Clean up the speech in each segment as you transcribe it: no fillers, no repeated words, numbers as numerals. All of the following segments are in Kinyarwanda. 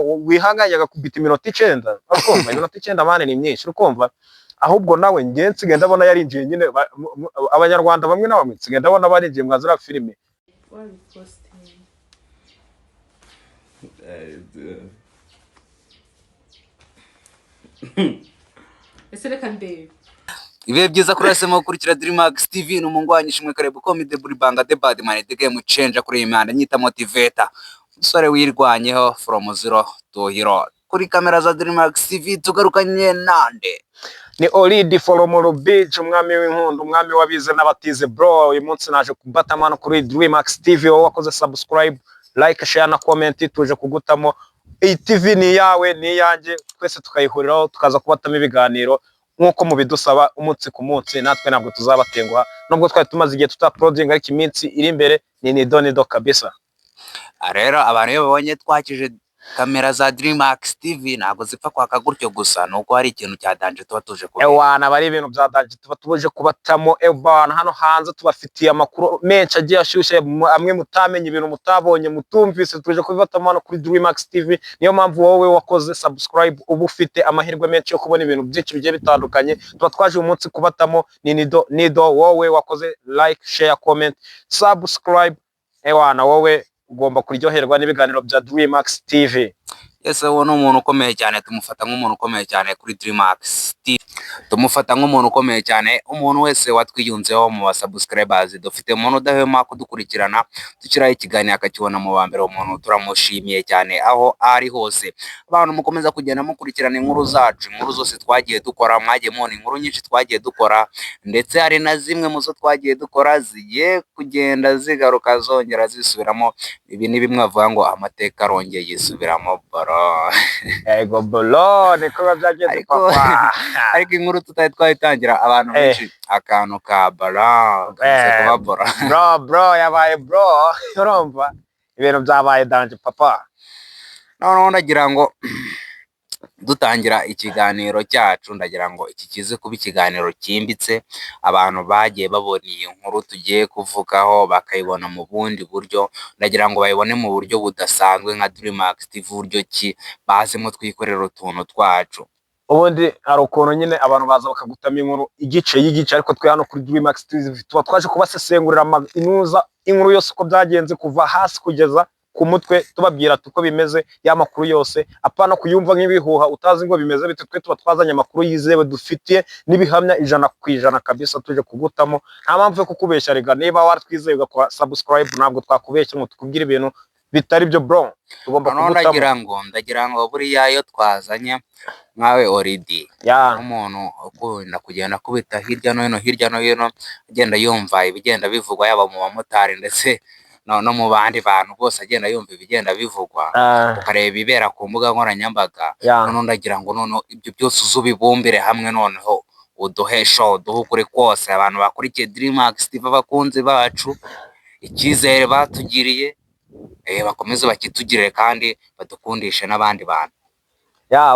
wihanganye agakubita iminota 9 urukumva iminota 9 mane ni myinshi urukumva ahubwo nawe ngenzi genda abona yarinjiye nyine abanyarwanda bamwe na bamwe genda abona barinjiye mwazira filime ese reka ndebe ibihe byiza kuri asema gukurikira Dreamax TV n'umungwanyishi mwe kare bukomi de buribanga de bad man the game changer kuri imanda nyita motivator umusore wirwanyeho from zero to hero kuri kamera za Dreamax TV tugarukanye nande ni Olidi Folomoro Beach umwami w'inkundo umwami wabize n'abatize bro uyu munsi naje kubatamana kuri Dreamax TV wakoze subscribe like share na comment tuje kugutamo iyi TV ni yawe ni yanjye twese tukayihuriraho tukaza kubatamo ibiganiro nkuko mubidusaba umunsi ku munsi natwe ntabwo tuzabatenguha nubwo twari tumaze igihe tutaprodinga ariko iminsi iri imbere ni donido kabisa. Rero abantu iyo babonye twakije kamera za Dreamax TV ntabwo zipfa kwaka gutyo gusa nuko hari ikintu cya danje tuba tuje kubera ewana bari ibintu bya danje tuba tuje kubatamo ebana hano hanze tubafitiye amakuru menshi agiye ashyushye amwe mutamenye ibintu mutabonye mutumvise tuje kubibatamo hano kuri Dreamax TV niyo mpamvu wowe wakoze subscribe ubu ufite amahirwe menshi yo kubona ibintu byinshi bigiye bitandukanye tuba twaje umunsi kubatamo ni nido wowe wakoze like share comment subscribe ewana wowe ugomba kuryoherwa n'ibiganiro bya Dreamax TV. Yes, uwo ni umuntu ukomeye cyane tumufata nk'umuntu ukomeye cyane kuri Dreamax TV. Tumufata nk'umuntu ukomeye cyane umuntu wese watwiyunzeho mu subscribers dufite umuntu udahwema kudukurikirana dukiraho ikiganiro akakibona mu bambere umuntu turamushimiye cyane aho ari hose. Abantu mukomeza kugenda mukurikirana inkuru zacu inkuru zose twagiye dukora mwagiye mubona inkuru nyinshi twagiye dukora ndetse hari na zimwe mu zo twagiye dukora zigiye kugenda zigaruka zongera zisubiramo ibi ni bimwe bavuga ngo amateka arongeye yisubiramo ego bolo niko byagenze papa ariko inkuru tutari twayitangira abantu benshi akantu ka bro yabaye bro urumva ibintu byabaye danje papa none ndagira ngo dutangira ikiganiro cyacu ndagira ngo iki kize kuba ikiganiro cyimbitse abantu bagiye babona iyi nkuru tugiye kuvugaho bakayibona mu bundi buryo ndagira ngo bayibone mu buryo budasanzwe nka Dreamax TV buryo ki bazemo twikorera utuntu twacu ubundi ari ukuntu nyine abantu baza bakagutama inkuru igice ariko twe hano kuri Dreamax TV tuba twaje kubasesengurira inkuru yose uko byagenze kuva hasi kugeza ku mutwe tubabwira tuko bimeze ya makuru yose apana kuyumva nk'ibihuha utazi ngo bimeze bite twe tuba twazanye amakuru yizewe dufitiye nibihamya 100% kabisa tuje kugutamo nta mpamvu yo kukubeshya rega niba waratwizeye ugakora subscribe ntabwo twakubeshya ngo tukubwire ibintu bitari byo bro tugomba kugutamo ndagira ngo buriya yo twazanye nkawe Olidi umuntu ukunda kugenda kubita hirya no hino agenda yumva ibigenda bivugwa yaba mu bamotari ndetse no mu bandi bantu bose agenda yumva ibigenda bivugwa ukareba ibera ku mbuga nkoranyambaga none ndagira ngo none ibyo byose uzubibumbire hamwe noneho uduhesho duhukure kose abantu bakurikiye Dreamax TV abakunzi bacu icyizere batugiriye bakomeze bakitugirire kandi badukundishe n'abandi bantu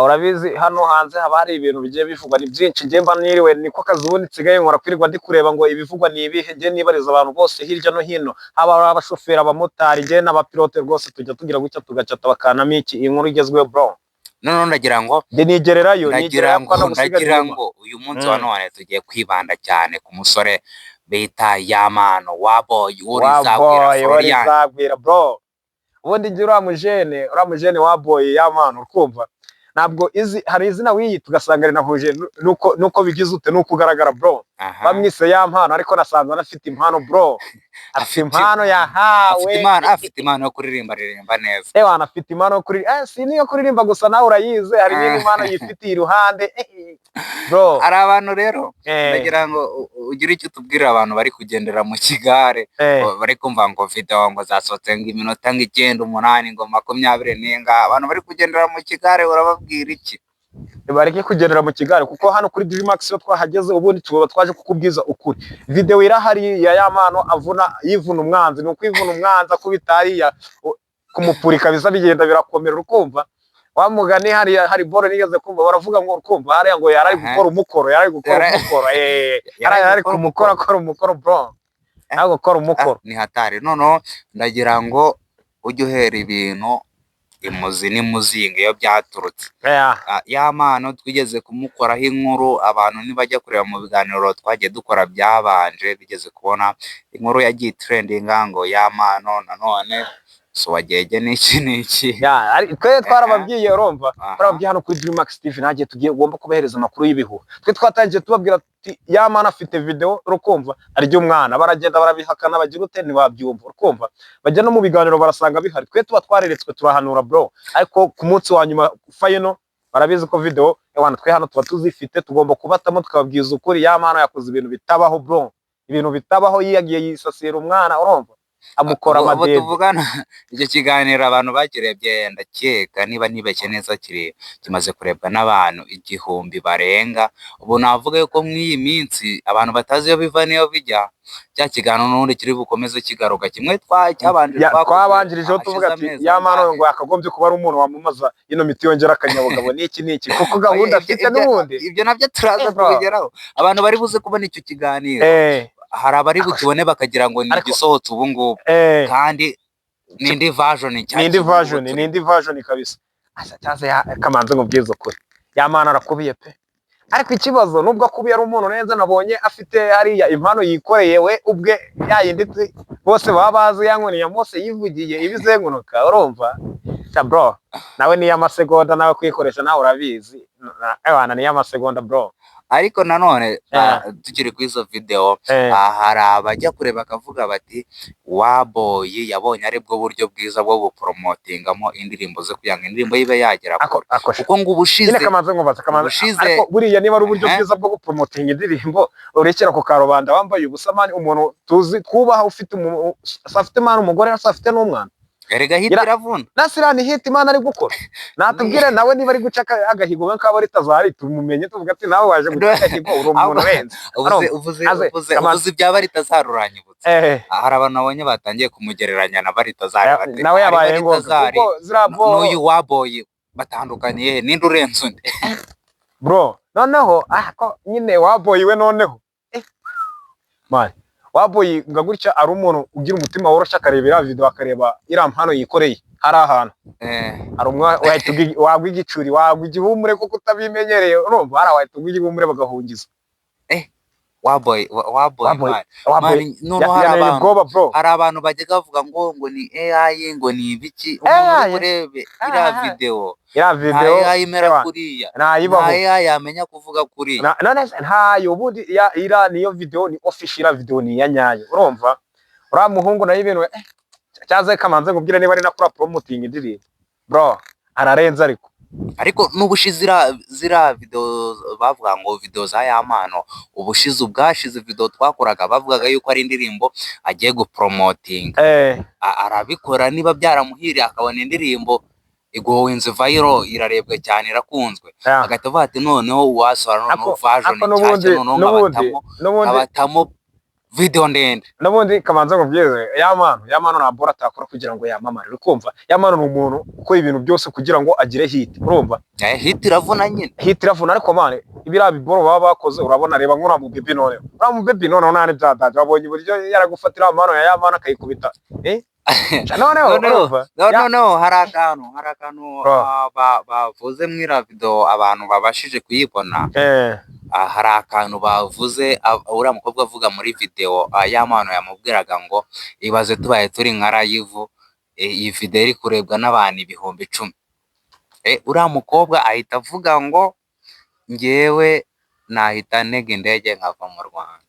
urabizi hano hanze haba hari ibintu bigiye bivugwa ni byinshi nge mba niriwe niko kazi ubundi nsigaye nkora kwirirwa ndi kureba ngo ibivugwa ni ibihe nge nibariza abantu bose hirya no hino haba abashoferi abamotari nge n'abapilote rwose tujya tugira gutya tugacata bakanamo iki inkuru igezweho bro none ndagira ngo ndagira ngo uyu munsi wa none tugiye kwibanda cyane ku musore bita Yamano Waboy urizagwira bro ubundi ngira uramujene Waboy Yamano ukumva ntabwo hari izina wiyita ugasanga rinahuje nuko bigize ute nuko ugaragara bro bamwise ya mpano ariko nasanze anafite impano bro afite impano yahawe afite impano yo kuririmba neza anafite impano yo kuririmba si niyo kuririmba gusa nawe urayize hari n'indi impano yifitiye iruhande bro hari abantu rero ndagira ngo ugire icyo tubwira abantu bari kugendera mu kigare bari kumva ngo video ngo zasohotse ngo iminota 9 8 ngo 20 n'inga abantu bari kugendera mu kigare urababwira iki bareke kugendera mu kigare kuko hano kuri Dreamax yo twahageze ubundi tuba twaje kukubwiza ukuri video irahari ya Yamano yivuna umwanzi nuko ivuna umwanzi akubitari ya kumupurika biza bigenda birakomera urukumva wamugani hari bore nigeze kumva baravuga ngo urukumva hari ngo yari gukora umukoro yari akora umukoro bro ntabwo gukora umukoro ni hatari none ndagira ngo ujye uhera ibintu imuzi n'imuzinga iyo byaturutse. Yeah. Ya mano twigeze kumukoraho inkuru, abantu nibajya kureba mu biganiro twagiye dukora byabanje, bigeze kubona inkuru yagiye trendinga ngo ya mano nanone so wagege n'iki. Twe twarababwiye urumva, twarababwiye hano kuri Dreamax TV nagiye tugiye ugomba kubahereza amakuru y'ibihuha. Twe twatangiye tubabwira ati ya mana afite video urukumva arya umwana, baragenda barabihakana bagira ute ntibabyumva urukumva, bajya no mu biganiro barasanga bihari. Twe tuba twareretswe turahanura bro, ariko ku munsi wa nyuma final barabizi ko video y'abana twe hano tuba tuzifite, tugomba kubatamo tukababwiza ukuri. Ya mana yakoze ibintu bitabaho bro, ibintu bitabaho, yiyagiye yisasira umwana urumva, amukora amadede. Tuvugana icyo kiganiro abantu bakirebye, ndakeka niba nibeshye neza kimaze kurebwa n'abantu 1000 barenga. Ubu navuga yuko mw'iyi minsi abantu batazi iyo biva niyo bijya, cya kiganiro n'undi kiri bukomeze kigaruka kimwe twabanjirijeho tuvuga ati ya mano ngo akagombye kuba ari umuntu wamamaza ino miti yongera akanyabugabo n'iki kuko gahunda afite n'ubundi. Ibyo nabyo turaza kubigeraho. Abantu bari buze kubona icyo kiganiro, hari abari bukibone bakagira ngo ni igisohotse ubu ngubu, kandi n'indi version kabisa. Cyaze kamanze ngubwiza ukuri, ya mana arakubiye pe. Ariko ikibazo nubwo akubiye ari umuntu neza, nabonye afite hariya impano yikoreye we ubwe, yayindi bose baba bazi yankoni ya Mose yivugiye ibizengunuka urumva. Bro nawe ni y'amasegonda, nawe kwikoresha nawe urabizi abana ni y'amasegonda bro. Ariko nanone tukiri ku izo video, hari abajya kureba akavuga bati Waboyi yabonye ari bwo buryo bwiza bwo gupromotingamo indirimbo ze kugira ngo indirimbo yibe yagera kuko ngo ubushize ariko buriya niba ari uburyo bwiza bwo gupromotinga indirimbo, urekera ku karubanda wambaye ubusamani, umuntu tuzi kubaha ufite afite imana umugore afite n'umwana. Erega hit iravuna. Nasirani hit imana ari gukora. Natubwire nawe niba ari guca agahigo nk'abo ritazari tumumenye, tuvuga ati nawe waje guca agahigo uri umuntu wenze. Uvuze byaba ritazaruranyibutse. Hari abantu nabonye batangiye kumugereranya na baritazari bate. Nawe yabaye ngo n'uyu Waboyi batandukaniye ninde urenze undi. Bro noneho ko nyine Waboyi we noneho man Waboyi nga gutya ari umuntu ugira umutima woroshye, akarebera video akareba iriya mpano yikoreye hari ahantu ari umwe wagwa igicuri wagwa igihumure kuko utabimenyereye urumva, hari wahita ugwa igihumure bagahungiza. Waboyi hari abantu bajya bavuga ngo ni AI ngo ni ibiki, umuntu urebe iriya video AI imera kuriya, AI yamenya kuvuga kuriya. None ntayo ubundi ira niyo video ni official video ni ya nyayo urumva. Uriya muhungu nayo ibintu cyaze kamanze ngubwire niba ari nakora promoting indirimbo bro ararenze. Ariko n'ubushize zira video bavuga ngo video za Yamano, ubushize ubwashize video twakoraga bavugaga yuko ari indirimbo agiye gupromoting, arabikora niba byaramuhiriye akabona indirimbo igowinze viral irarebwe cyane irakunzwe, agahita avuga ati noneho wasora no version cyane noneho abatamo video ndende. N'ubundi kamanze ngubwire Yamano na bora atakora kugira ngo yamamare urukumva. Yamano ni umuntu uko ibintu byose kugira ngo agire hit urumva. Hit iravuna nyine, hit iravuna. Ariko mane ibira biboro baba bakoze urabona, reba nkura mu baby none mu baby none nane byadaje wabonye buryo yaragufatira amano ya Yamano akayikubita no hari akantu bavuze mwira video abantu babashije kuyibona. Hari akantu bavuze uriya mukobwa avuga muri video Yamano yamubwiraga ngo ibaze tubaye turi nka live, iyi video iri kurebwa n'abantu 10,000. Uriya mukobwa ahita avuga ngo ngewe nahita ntega indege nkava mu Rwanda.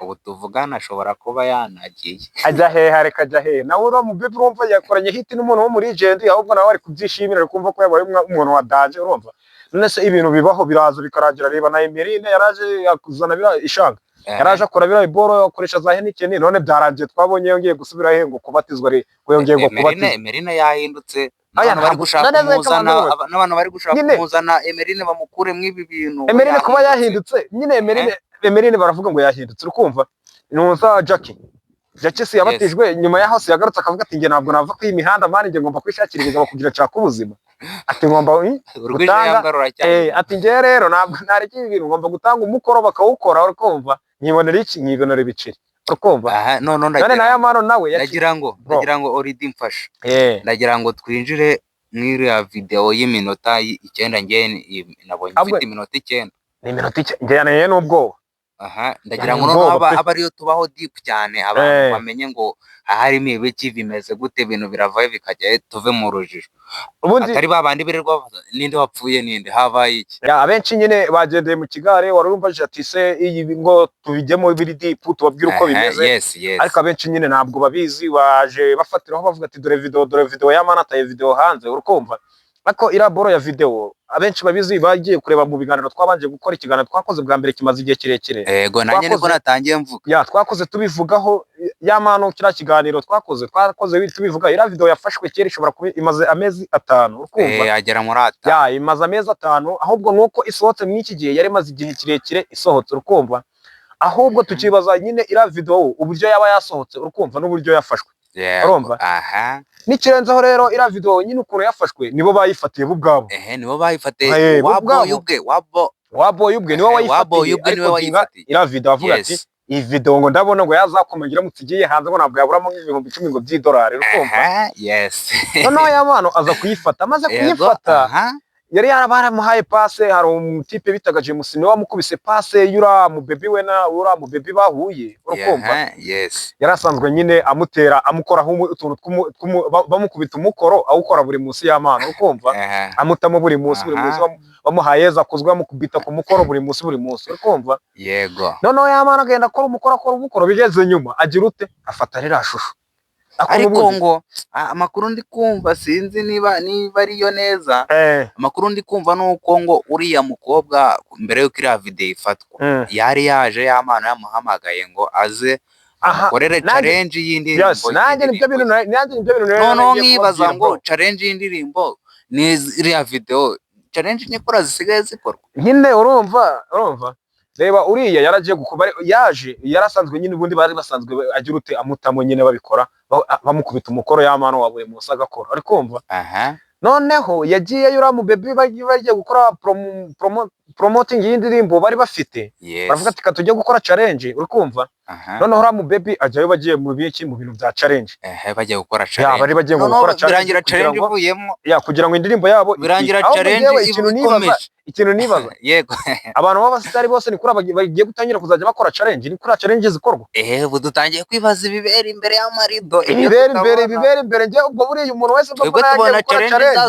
Ubu tuvugana ashobora kuba yanagiye ajya hehe, areka ajya hehe. Nawe uriya mu baby urumva yakoranye hit n'umuntu wo muri legend, ahubwo nawe ari kubyishimira kumva ko yabaye umuntu wa daje urumva. None se ibintu bibaho biraza bikaragira. Reba na Emeline yaraje yakuzana bira ishanga, yaraje akora bira iboro akoresha za Henikeni, none byarangiye twabonye yongeye gusubira he ngo kubatizwa ari ko yongeye ngo kubatizwa. Emeline yahindutse, n'abantu bari gushaka kumuzana Emeline bamukure mw'ibi bintu. Emeline kuba yahindutse nyine, Emeline baravuga ngo yahindutse urukumva. Nuza Jackie si yabatijwe nyuma yaho se yagarutse akavuga ati nge ntabwo nava ku imihanda mani, nge ngomba kwishakira ibigabo kugira caka ubuzima. Ati ngomba gutanga ati nge rero ntabwo nariki ibintu, ngomba gutanga umukoro bakawukora urukumva, nyibonera iki nyibonera ibiceri urukumva. none na Yamano nawe ndagira ngo Oridi mfasha, ndagira ngo twinjire nk'iriya video y'iminota 9 ngiye nabonye ifite iminota 9. Ni iminota njyana n'ubwoba. Aha, ndagira ngo noneho aba ariyo tubaho deep cyane abantu bamenye ngo harimo ibiki bimeze gute, ibintu biravaye bikajya tuve mu rujijo. Atari babandi birirwa ninde wapfuye ninde habaye iki. Abenshi nyine bagendeye mu kigare, warumvaje ati se iyi ngo tubijyemo biri deep tubabwira uko bimeze. Ariko abenshi nyine ntabwo babizi, baje bafatiraho bavuga ati dore video y'Amana ataye video hanze, urukumva. Ariko iraboro ya video abenshi babizi bagiye kureba mu biganiro twabanje gukora ikiganiro twakoze bwa mbere kimaze igihe kirekire. Yego nanjye niko natangiye mvuga. Twakoze tubivugaho y'Amana kira kiganiro twakoze tubivuga ira video yafashwe kera ishobora kuba imaze amezi 5 urukumva. Yagera muri 5. Imaze amezi 5 ahubwo nuko isohotse mw'iki gihe yari maze igihe kirekire isohotse urukumva. Ahubwo tukibaza nyine ira video uburyo yaba yasohotse urukumva n'uburyo yafashwe. Urumva? Aha. Nikirenzaho rero ira video nyine ukuntu yafashwe nibo bayifatiye bo ubwabo. Nibo bayifatiye Waboy ubwe niwe wayifatiye. Ira video avuga ati iyi video ngo ndabona ngo yazakomegira mutsigiye hanze ngo nabwo yaburamo nk'ibihumbi 10 ngo by'idolari urukumva. Noneho y'Amana aza kuyifata, amaze kuyifata yari yaramuhaye passe. Hari umutipe bitaga James niwe wamukubise passe yura mu baby we na ura mu baby bahuye urukumva. Yari asanzwe nyine amutera amukoraho utuntu bamukubita umukoro awukora buri munsi y'Amana urukumva. Amutamo buri munsi bamuhaye zakozwe amukubita ku mukoro buri munsi urukumva. Yego. Noneho y'Amana agenda akora umukoro bigeze nyuma agira ute afata rira shusho. Ariko ngo amakuru ndi kumva sinzi niba ariyo neza. Amakuru ndi kumva nuko ngo uriya mukobwa mbere yuko iriya video ifatwa yari yaje y'Amana yamuhamagaye ngo aze akorere challenge y'indirimbo. Nanjye nibyo bintu no nkibaza ngo challenge y'indirimbo ni iriya video challenge nyikora zisigaye zikorwa nyine urumva. Reba uriya yaragiye gukuba yaje yarasanzwe nyine ubundi bari basanzwe agira ute amutamo nyine babikora bamukubita umukoro y'Amana wa buri munsi agakora ari kumva. Noneho yagiye yura mu baby bagiye gukora promoting y'indirimbo bari bafite. Baravuga ati katujye gukora challenge uri kumva. Noneho ura mu baby ajyayo bagiye mu biki mu bintu bya challenge. Bagiye gukora challenge. Bari bagiye gukora challenge. Birangira challenge ivuyemo. Kugira ngo indirimbo yabo birangira challenge ikintu nibaza. Yego. Abantu b'abasitari bose ni kuri bagiye gutangira kuzajya bakora challenge, ni kuri challenge zikorwa. Ubu dutangiye kwibaza ibibera imbere y'amarido. Ibibera imbere njye ubwo buriye umuntu wese ubwo gukora challenge.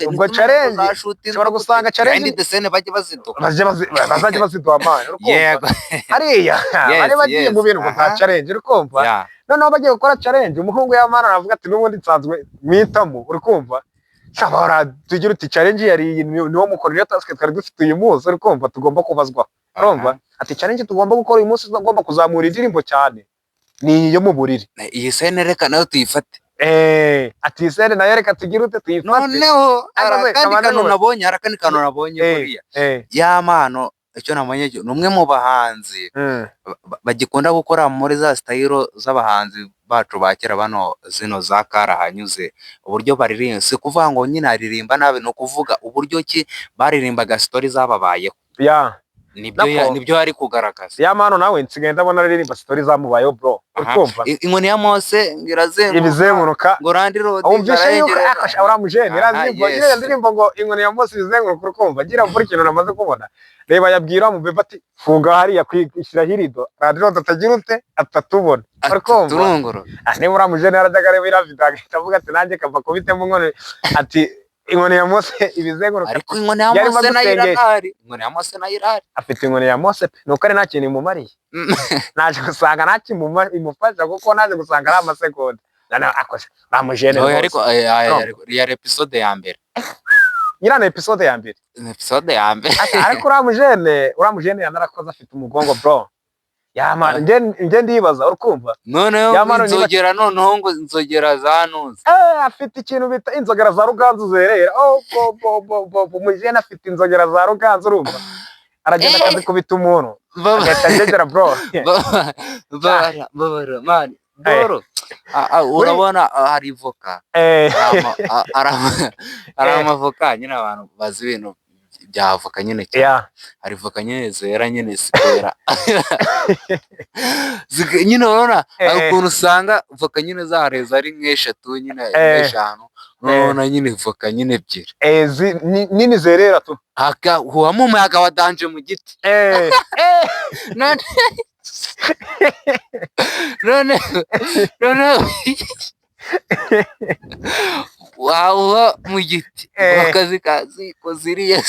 Ubwo challenge ushobora gusanga challenge desene bajye baziduha. Bazajya baziduha Amana urukumva. Yego. Hariya bari bagiye mu bintu bya challenge urukumva. Noneho bagiye gukora challenge umuhungu y'Amana aravuga ati n'ubundi nsanzwe mwitamo urukumva. Shabara tugira uti challenge yari niwo mukorera task twari dufite uyu munsi urukumva tugomba kubazwa. Urumva ati challenge tugomba gukora uyu munsi tugomba kuzamura indirimbo cyane ni yo mu buriri. Iyi sene reka nayo tuyifate. Ati sene nayo reka tugira ute tuyifate. Noneho harakandi kantu nabonye buriya y'Amana icyo nabonye ni umwe mu bahanzi bagikunda gukora muri za style z'abahanzi bacu bakera bano zino za karahanyuze uburyo baririmba. Si kuvuga ngo nyine aririmba nabi, no kuvuga uburyo ki baririmbaga story zababayeho. Nibyo ari kugaragaza. y'Amana nawe nsigaye ndabona aririmba story zamubayeho bro. Ukumva inkoni ya Mose ibizenguruka ngo Randi Road umvishe yuko akasha uramujene ndirimbo ngo inkoni ya Mose ibizenguruka ukumva gira muri kintu namaze kubona. Reba yabwira mu bebe ati funga hariya kwishyira hirido Randi Road atagira ute atatubona turunguru. Niba uramujene yarajyaga reba ira video akavuga ati nanjye kava kubitemo nkone ati inkoni ya Mose ibizenguruka. Ariko inkoni ya Mose nayirahari. Inkoni ya Mose nayirahari. Afite inkoni ya Mose nuko ari nta kintu imumariye. Naje gusanga nta imufasha kuko naje gusanga ari amasegonda. Akosha bamujene. Ariko ya episode ya mbere. Nyirana episode ya mbere. Episode ya mbere. Ariko uramujene yanarakoze afite umugongo bro. y'Amana nge ndibaza urukumva. Noneho inzogera noneho ngo inzogera zanuze. Afite ikintu bita inzogera za Ruganzu zerera. Umujene afite inzogera za Ruganzu urumva. Aragenda akazi kubita umuntu. Agahita bro. Boro. Urabona hari voka. Hari amavoka nyine abantu bazi ibintu byavoka nyine cyane, hari voka nyine zera nyine zikera nyine urabona hari ukuntu usanga voka nyine zahareza ari nk'eshatu nyine nk'eshanu, urabona nyine voka nyine ebyiri nini zerera tu huwamo umuyaga wa danje mu giti none waba mu giti akazi ko ziriya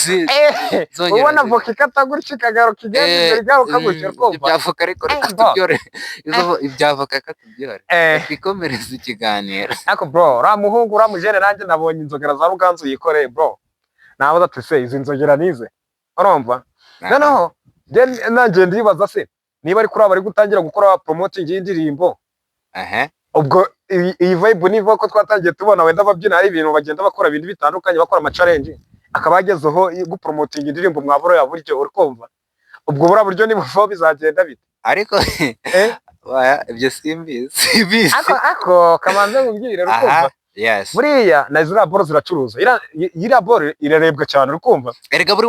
ubona voka ikata gutya ikagaruka igenda igaruka gutya kumva ibyavoka ariko reka tubyore ibyavoka reka tubyore twikomereza ikiganiro. ariko bro uriya muhungu uriya mujene nanjye nabonye inzogera za Ruganzu yikoreye bro, nawe ati se izi nzogera nize urumva. noneho nanjye ndibaza se niba ari kuri aba bari gutangira gukora promoting y'indirimbo ubwo iyi vibe niva ko twatangiye tubona wenda ababyina hari ibintu bagenda bakora ibintu bitandukanye bakora ama challenge akaba yagezeho gupromoting indirimbo mwaburo ya buryo uri kumva, ubwo bura buryo nimuvo bizagenda bite ariko ibyo simbizi ako kamanze mubwire uri kumva. Yes. Buriya na ziriya boro ziracuruza. Iriya boro irarebwa cyane uri kumva. Erega buri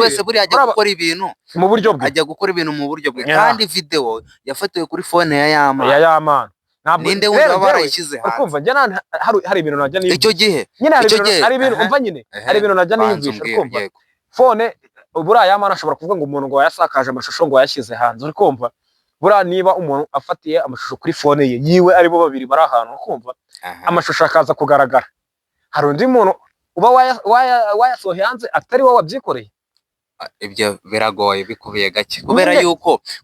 wese buri ajya gukora ibintu mu buryo bwe. Ajya gukora ibintu mu buryo bwe. Kandi video yafatiwe kuri phone ya Yamana. Ntabwo ninde wumva barayishyize hanze. Urumva njye hari ibintu najya ni. Icyo gihe. Hari ibintu umva nyine. Hari ibintu najya niyumvisha uri kumva. Phone buriya Yamana ashobora kuvuga ngo umuntu ngo yasakaje amashusho ngo yashyize hanze uri kumva. Buriya niba umuntu afatiye amashusho kuri phone ye yiwe ari bo babiri bari ahantu kumva amashusho akaza kugaragara, hari undi muntu uba wayasohoye hanze atari wowe wabyikoreye. Ibyo biragoye bikubiye gake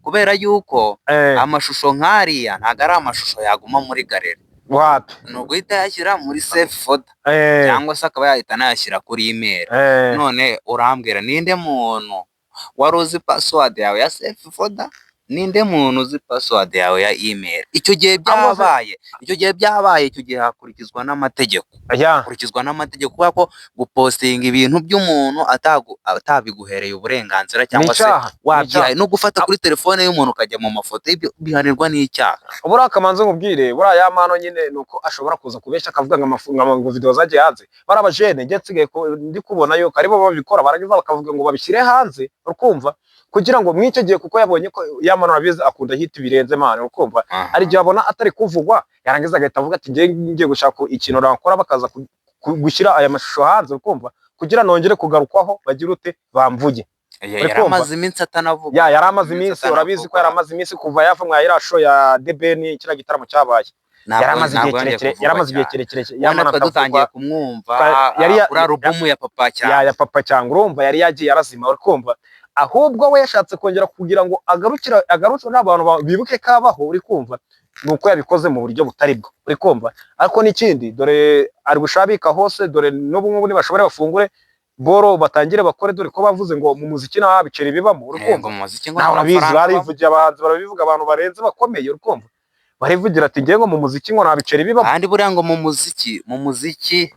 kubera yuko amashusho nk'ariya ntago ari amashusho yaguma muri galeri. Wapi no guhita yashyira muri save folder cyangwa se akaba yahita nayashyira kuri email. None urambwira ninde muntu wari uzi password yawe ya save folder, ninde muntu uzi password yawe ya email? Icyo gihe byabaye icyo gihe hakurikizwa n'amategeko. Hakurikizwa n'amategeko kuko gupostinga ibintu by'umuntu atabiguhereye uburenganzira cyangwa se wabyaye no gufata kuri telefone y'umuntu ukajya mu mafoto bihanirwa n'icyaha. Ubura akamanze nkubwire buriya Yamano nyine nuko ashobora kuza kubeshya akavuga ngo video zagiye hanze barabajene njye nsigaye ndi kubona yuko aribo babikora baragiza bakavuga ngo babishyire hanze urukumva kugira ngo mwicyo gihe kuko yabonye ko Yamano abizi akunda hit birenze mane ukumva ari gihe abona atari kuvugwa yarangiza agahita avuga ati ngiye gushaka ikintu rakora bakaza gushyira aya mashusho hanze ukumva kugira nongere kugarukwaho bagira ute bamvuge. Yaramaze iminsi atanavuga. Yaramaze iminsi urabizi ko yaramaze iminsi kuva yava mwa ira show ya Debeni kira gitaramo cyabaye. Yaramaze igihe kirekire Yamana dutangiye kumwumva kuri album ya Papa cyangwa ya Papa cyangwa urumva yari yagiye yarazima ukumva ahubwo we yashatse kongera kugira ngo agarutse n'abantu bibuke kabaho uri kumva nuko yabikoze mu buryo butari bwo uri kumva. Ariko n'ikindi dore ari gushabika hose dore n'ubu ngubu nibashobora bafungure boro batangire bakore dore ko bavuze ngo mu muziki naho bicera bibamo uri kumva. Naho urabizi barivugira abahanzi barabivuga abantu barenze bakomeye uri kumva barivugira ati ngiye ngo mu muziki ngo nabicera bibamo. Kandi buriya ngo mu muziki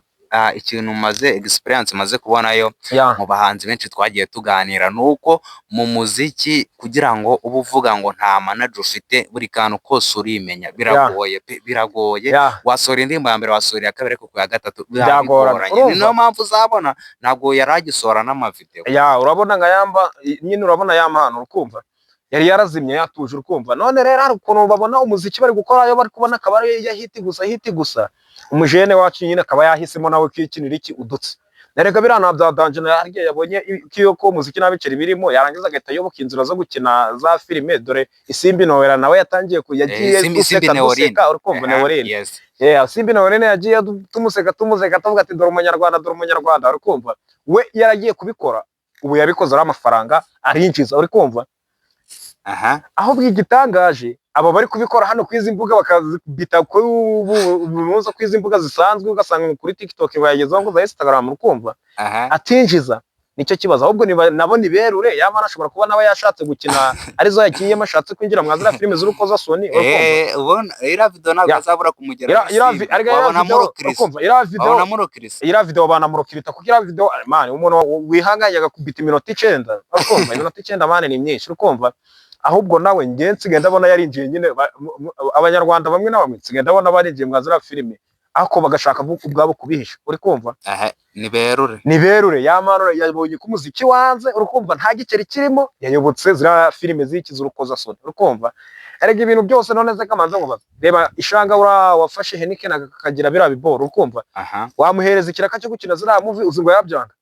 ikintu maze experience maze kubonayo mu bahanzi benshi twagiye tuganira nuko mu muziki kugira ngo ubu uvuga ngo nta manager ufite buri kantu kose urimenya biragoye wasora indirimbo ya mbere wasora ya kabiri ku ya gatatu biragoranye. Niyo mpamvu uzabona ntabwo yaragisora n'amavideo urabona nka Yamba nyine urabona Yamana urukumva yari yarazimye yatuje urukumva. None rero hari ukuntu babona umuziki bari gukora yo bari kubona akaba ari ya hiti gusa umujene wacu nyine akaba yahisemo nawe kwikinira iki udutse. Nerega birana bya danje naryo yabonye ko umuziki nabiceri birimo yarangiza agahita yoboka inzira zo gukina za filime dore Isimbi Nowera nawe yatangiye yagiye guseka urukumva Neworene. Isimbi Nowera yagiye tumuseka atavuga ati dore umunyarwanda urukumva we yaragiye kubikora ubu yabikoze ari amafaranga arinjiza urukumva. Aho bwigitangaje aba bari kubikora hano kwizi mbuga bakabita ko ubunuza kwizi mbuga zisanzwe ugasanga kuri TikTok bayagezaho ngo za Instagram urukumva atinjiza. Nicyo kibazo ahubwo nabo ni berure Yamana ashobora kuba nawe yashatse gukina arizo yakiye mashatse kwinjira mwazira filime z'urukoza soni urukumva. Ubona ira video ntabwo azabura kumugera ira video banamurokirita kuko ira video man umuntu wihanganye agakubita iminota 9 urukumva iminota 9 man ni myinshi urukumva. Ahubwo nawe nsigaye ndabona yarinjiye nyine abanyarwanda bamwe na bamwe nsigaye ndabona barinjiye mwazira filime ako bagashaka ubwabo kubihisha uri kumva. ni berure yamano yabonye ko umuziki wanze urukumva nta giceri kirimo yayobotse zira filime zikiza urukozasoni urukumva erega ibintu byose none ze kamanza ngo reba ishanga wafashe Henike nakagira birabibora urukumva wamuhereza ikiraka cyo gukina zira movie uzi ngo yabyanga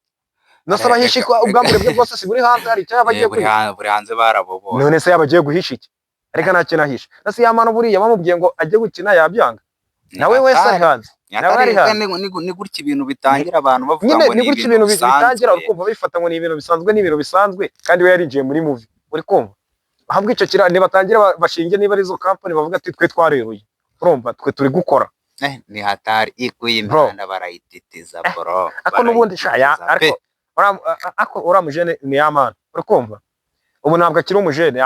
nasaba hishikwa ubwambure bwe bwose si buri hanze hari cyaba bagiye buri hanze barabobora none se yabagiye guhisha iki ariko nta kintu ahisha nasi yamano buriya bamubwiye ngo ajye gukina yabyanga nawe wese ari hanze ni gutya ibintu bitangira abantu bavuga ngo ni gutya ibintu bitangira urukumva bifata ngo ni ibintu bisanzwe kandi we yarinjiye muri movie uri kumva ahabwa icyo kira batangira bashinge niba ari zo company bavuga ati twe twareruye urumva twe turi gukora ni hatari ikuye imihanda barayititiza bro ako nubundi shaya ako uramujene ni yamana uri kumva ubu ntabwo akiri umujene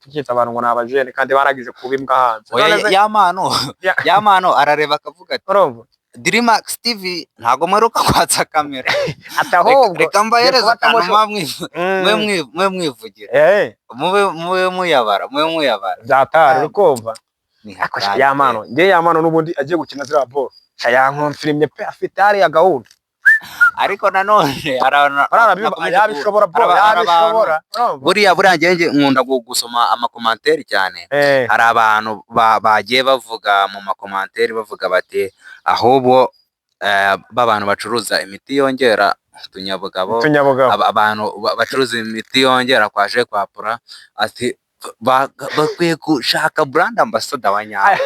tukita abantu ngo nabajene kandi baragije kubimbwa hanze yamano arareba akavuga ati Dreamax TV ntago mperuka kwatsa kamera reka mbahereza akantu mwe mwivugira mube muyabara byatari ukumva yamano yamano nubundi agiye gukina zira ball yankonfirimye pe afite ari gahunda ariko nanone yabishobora buriya ngenge nkunda gusoma amakomanteri cyane hari abantu bagiye bavuga mu makomanteri bavuga bati ahubwo b'abantu bacuruza imiti yongera utunyabugabo abantu bacuruza imiti yongera kwaje kwapura ati bakwiye gushaka brand ambassador wa nyawe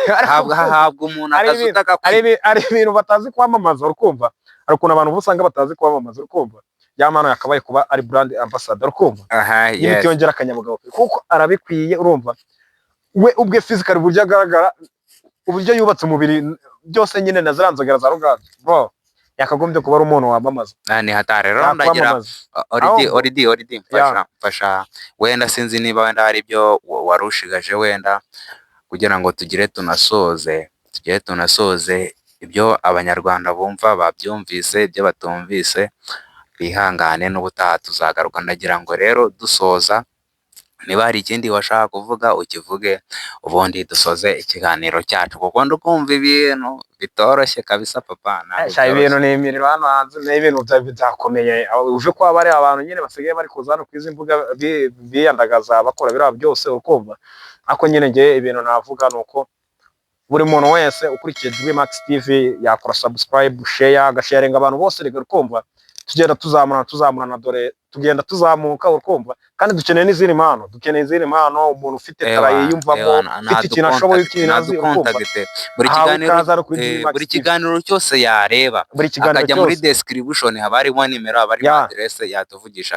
habwa umuntu akazuta ari ibintu batazi kwamamaza urukumva hari ukuntu abantu usanga batazi kwamamaza urukumva yamano yakabaye kuba ari brand ambassador urukumva y'imiti yongera akanyabugabo kuko arabikwiye urumva we ubwe physical buryo agaragara uburyo yubatse umubiri byose nyine naziranzogera za ruganda bro yakagombye kuba ari umuntu wamamaza ni hatare rero ndagira oridi fasha wenda sinzi niba wenda hari ibyo warushigaje wenda kugira ngo tugire tunasoze ibyo abanyarwanda bumva babyumvise ibyo batumvise bihangane n'ubutaha tuzagaruka ndagira ngo rero dusoza niba hari ikindi washaka kuvuga ukivuge ubundi dusoze ikiganiro cyacu kuko ndukumva ibintu bitoroshye kabisa papa ibintu ni imiriro hano hanze n'ibintu byakomeye uje kwa bari abantu nyine basigaye bari kuza hano kwizi mbuga biyandagaza bakora biriya byose ukumva ako nyine ngiye ibintu navuga nuko buri muntu wese ukurikiye Dreamax TV yakora subscribe share agasharinga abantu bose rega ukumva tugenda tuzamurana dore tugenda tuzamuka urukumva kandi dukeneye n'izindi mpano umuntu ufite tara yiyumvamo ufite ikintu ashoboye ikinazi urukumva buri kiganiro cyose yareba akajya muri description haba harimo nimero haba harimo adresse yatuvugisha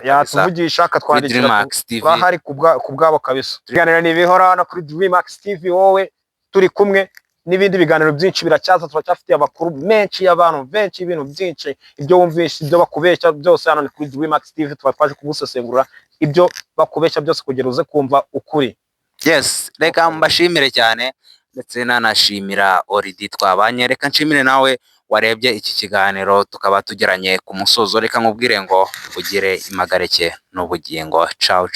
akatwandikira bahari kubwabo kabisa ikiganiro nibihora no kuri Dreamax TV wowe turi kumwe n'ibindi biganiro byinshi biracyaza turacyafitiye amakuru menshi y'abantu benshi ibintu byinshi ibyo wumvisha ibyo bakubeshya byose hano ni kuri Dreamax TV twaje kugusesengura ibyo bakubeshya byose kugira uze kumva ukuri reka mbashimire cyane ndetse nanashimira Oridi twabanye reka nshimire nawe warebye iki kiganiro tukaba tugeranye ku musozo reka nkubwire ngo ugire impagarike n'ubugingo ciao